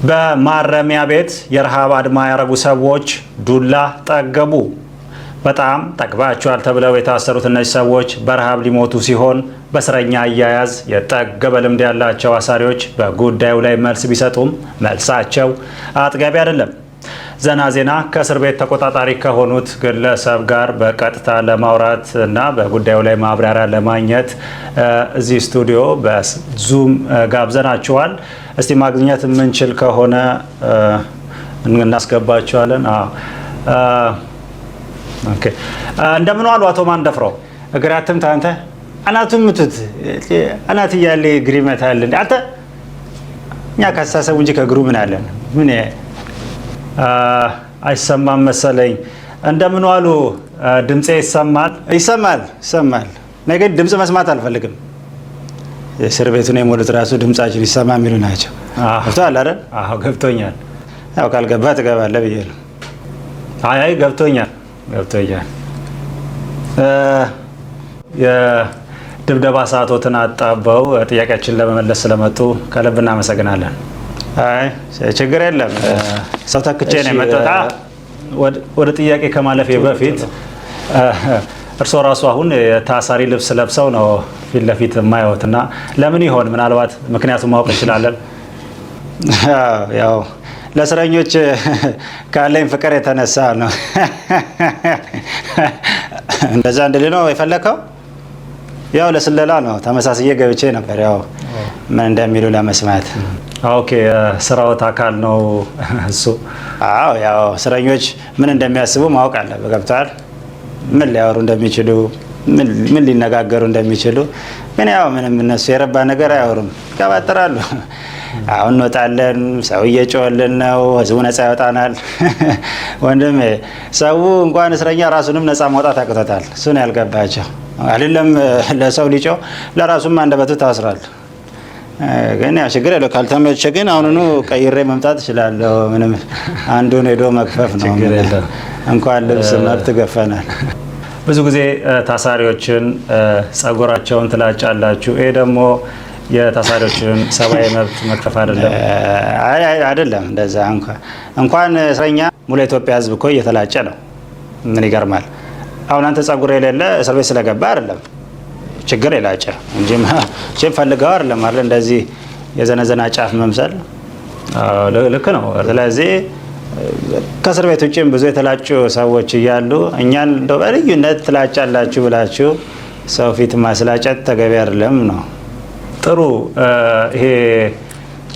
በማረሚያ ቤት የረሃብ አድማ ያረጉ ሰዎች ዱላ ጠገቡ። በጣም ጠግባቸዋል ተብለው የታሰሩት እነዚህ ሰዎች በረሃብ ሊሞቱ ሲሆን በእስረኛ አያያዝ የጠገበ ልምድ ያላቸው አሳሪዎች በጉዳዩ ላይ መልስ ቢሰጡም መልሳቸው አጥጋቢ አይደለም። ዘና ዜና ከእስር ቤት ተቆጣጣሪ ከሆኑት ግለሰብ ጋር በቀጥታ ለማውራት እና በጉዳዩ ላይ ማብራሪያ ለማግኘት እዚህ ስቱዲዮ በዙም ጋብዘናችኋል። እስቲ ማግኘት የምንችል ከሆነ እናስገባቸዋለን። ኦኬ፣ እንደምን ዋሉ አቶ ማንደፍሮ? እግራትም ታንተ አናቱም ምቱት አናት እያለ እግር ይመታል እንዴ አንተ? እኛ ካሳሰቡ እንጂ ከእግሩ ምን አለን? ምን አይሰማም መሰለኝ። እንደምን ዋሉ? ድምጼ ይሰማል? ይሰማል። ነገ ድምጽ መስማት አልፈልግም። የእስር ቤቱን የሞሉት ራሱ ድምጻችን ይሰማ የሚሉ ናቸው። ገብቶሃል አይደል? አዎ ገብቶኛል። ያው ካልገባ ትገባለህ ብዬ ነው። አይ ገብቶኛል። የድብደባ ሰዓቶትን አጣበው ጥያቄያችን ለመመለስ ስለመጡ ከልብ እናመሰግናለን። አይ ችግር የለም። ሰው ተክቼ ነው የመጣሁት። ወደ ጥያቄ ከማለፌ በፊት እርስዎ ራሱ አሁን የታሳሪ ልብስ ለብሰው ነው ፊት ለፊት የማየዎት እና ለምን ይሆን? ምናልባት ምክንያቱም ማወቅ እንችላለን? ያው ለእስረኞች ካለኝ ፍቅር የተነሳ ነው። እንደዛ እንድል ነው የፈለከው? ያው ለስለላ ነው። ተመሳስዬ ገብቼ ነበር ያው ምን እንደሚሉ ለመስማት። ኦኬ፣ ስራዎት አካል ነው እሱ? አዎ፣ ያው እስረኞች ምን እንደሚያስቡ ማወቅ አለብህ። ገብቶሃል? ምን ሊያወሩ እንደሚችሉ፣ ምን ሊነጋገሩ እንደሚችሉ። ግን ያው ምንም እነሱ የረባ ነገር አያወሩም፣ ይቀባጥራሉ። አሁን እንወጣለን፣ ሰው እየጮኸልን ነው፣ ህዝቡ ነፃ ያወጣናል። ወንድሜ ሰው እንኳን እስረኛ ራሱንም ነፃ ማውጣት አቅቶታል። እሱን ያልገባቸው አይደለም ለሰው ሊጮህ ለራሱም አንደበቱ ታስሯል። ግን ያው ችግር የለው። ካልተመቸ ግን አሁኑኑ ቀይሬ መምጣት እችላለሁ። ምንም አንዱን ሄዶ መግፈፍ ነው። እንኳን ልብስ መብት ገፈናል። ብዙ ጊዜ ታሳሪዎችን ጸጉራቸውን ትላጫላችሁ። ይሄ ደግሞ የታሳሪዎችን ሰብአዊ መብት መክፈፍ አይደለም? አይደለም እንደዛ እንኳን እስረኛ ሙሉ የኢትዮጵያ ህዝብ እኮ እየተላጨ ነው። ምን ይገርማል። አሁን አንተ ጸጉር የሌለ እስር ቤት ስለገባ አይደለም ችግር የላጨ እንጂ ፈልገው አይደለም አይደል? እንደዚህ የዘነዘና ጫፍ መምሰል ልክ ነው። ስለዚህ ከእስር ቤት ውጭም ብዙ የተላጩ ሰዎች እያሉ እኛን እንደው በልዩነት ትላጫላችሁ ብላችሁ ሰው ፊት ማስላጨት ተገቢ አይደለም ነው። ጥሩ። ይሄ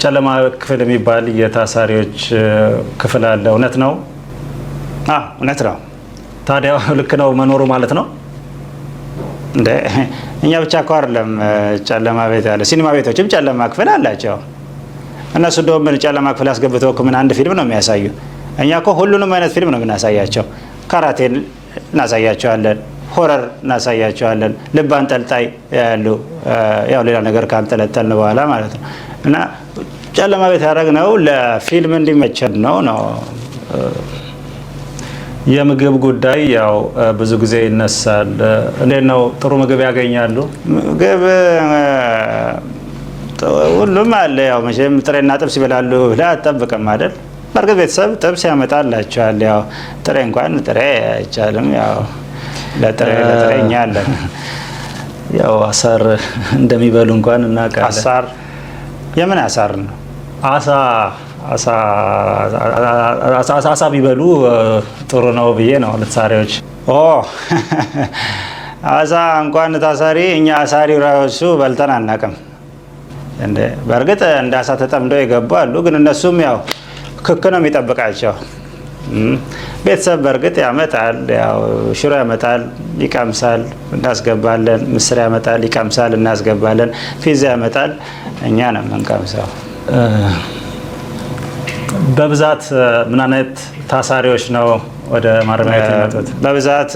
ጨለማ ክፍል የሚባል የታሳሪዎች ክፍል አለ፣ እውነት ነው? እውነት ነው። ታዲያ ልክ ነው መኖሩ ማለት ነው እንዴ? እኛ ብቻ እኮ አይደለም ጨለማ ቤት ያለ፣ ሲኒማ ቤቶችም ጨለማ ክፍል አላቸው። እነሱ እንደውም ጨለማ ክፍል አስገብተው እኮ ምን አንድ ፊልም ነው የሚያሳዩ። እኛ እኮ ሁሉንም አይነት ፊልም ነው የምናሳያቸው። ካራቴን እናሳያቸዋለን፣ ሆረር እናሳያቸዋለን፣ ልብ አንጠልጣይ ያሉ ያው ሌላ ነገር ካንጠለጠልን በኋላ ማለት ነው። እና ጨለማ ቤት ያደረግነው ለፊልም እንዲመቸን ነው። የምግብ ጉዳይ ያው ብዙ ጊዜ ይነሳል። እንዴት ነው? ጥሩ ምግብ ያገኛሉ? ምግብ ሁሉም አለ። ያው መቼም ጥሬና ጥብስ ይበላሉ ብለህ አትጠብቅም አይደል? በእርግጥ ቤተሰብ ጥብስ ያመጣላቸዋል። ያው ጥሬ እንኳን ጥሬ አይቻልም። ያው ለጥሬ እኛ አለን። ያው አሳር እንደሚበሉ እንኳን እናውቃለን። አሳር? የምን አሳር ነው? አሳ ቢበሉ ጥሩ ነው ብዬ ነው ለታሳሪዎች። አሳ እንኳን ታሳሪ እኛ አሳሪ ራሱ በልተን አናውቅም። በእርግጥ እንደ አሳ ተጠምደው የገቡ አሉ። ግን እነሱም ያው ክክ ነው የሚጠብቃቸው። ቤተሰብ በእርግጥ ያመጣል፣ ያው ሽሮ ያመጣል፣ ይቀምሳል፣ እናስገባለን። ምስር ያመጣል፣ ይቀምሳል፣ እናስገባለን። ፒዛ ያመጣል፣ እኛ ነው የምንቀምሰው። በብዛት ምን አይነት ታሳሪዎች ነው ወደ ማረሚያ ቤት የሚመጡት? በብዛት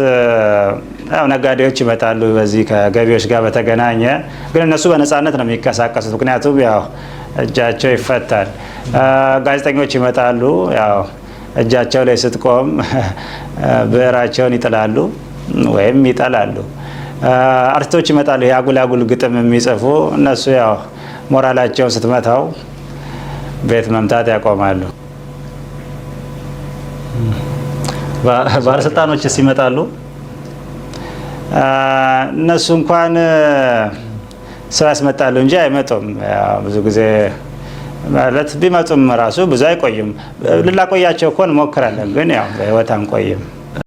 ያው ነጋዴዎች ይመጣሉ፣ በዚህ ከገቢዎች ጋር በተገናኘ። ግን እነሱ በነፃነት ነው የሚንቀሳቀሱት፣ ምክንያቱም ያው እጃቸው ይፈታል። ጋዜጠኞች ይመጣሉ፣ ያው እጃቸው ላይ ስትቆም ብዕራቸውን ይጥላሉ ወይም ይጠላሉ። አርቲስቶች ይመጣሉ፣ የአጉል ግጥም የሚጽፉ እነሱ ያው ሞራላቸውን ስትመታው ቤት መምታት ያቆማሉ። ባለስልጣኖችስ ይመጣሉ? እነሱ እንኳን ሰው ያስመጣሉ እንጂ አይመጡም። ብዙ ጊዜ ማለት ቢመጡም ራሱ ብዙ አይቆዩም። ልናቆያቸው እኮ እንሞክራለን፣ ግን ያው በህይወት አንቆይም።